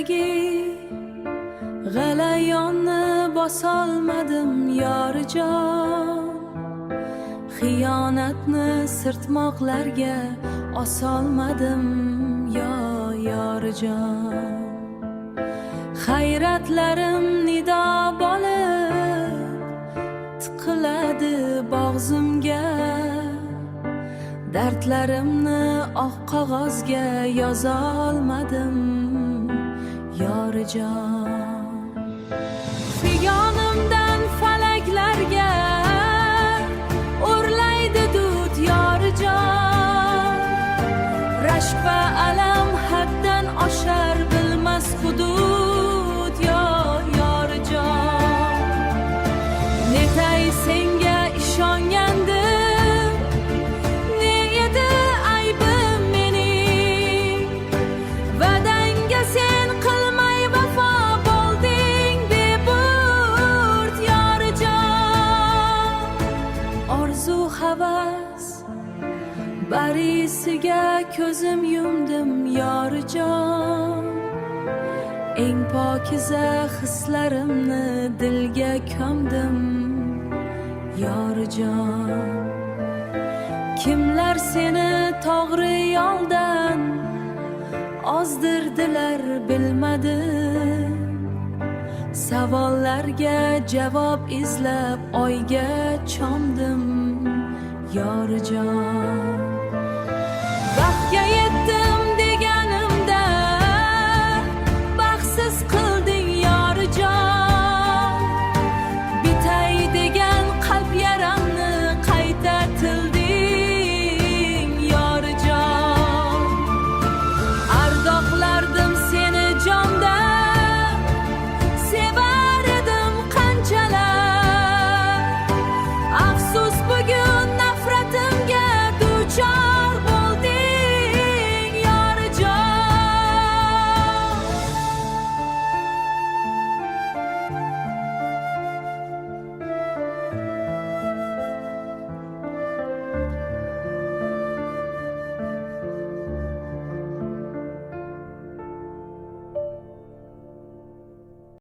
yuragi g'alayonni bosolmadim yorijon, xiyonatni sirtmoqlarga osolmadim yorijon. Hayratlarim nido bo'lib tiqiladi bo'g'zimga, dardlarimni oq qog'ozga yozolmadim yorijon. Yonimdan falaklarga o'rlaydi dud yorijon, rashk va alam haddan oshar bilmas hudud yorijon. Netay senga ishongandim, ne edi aybim mening, vadangga sen qilmay vafo bo'lding beburt yorijon. Orzu havas barisiga ko'zim yumdim yorijon, eng pokiza hislarimni dilga ko'mdim yorijon. Kimlar seni to'g'ri yo'ldan ozdirdilar bilmadim, savollarga javob izlab oyga cho'mdim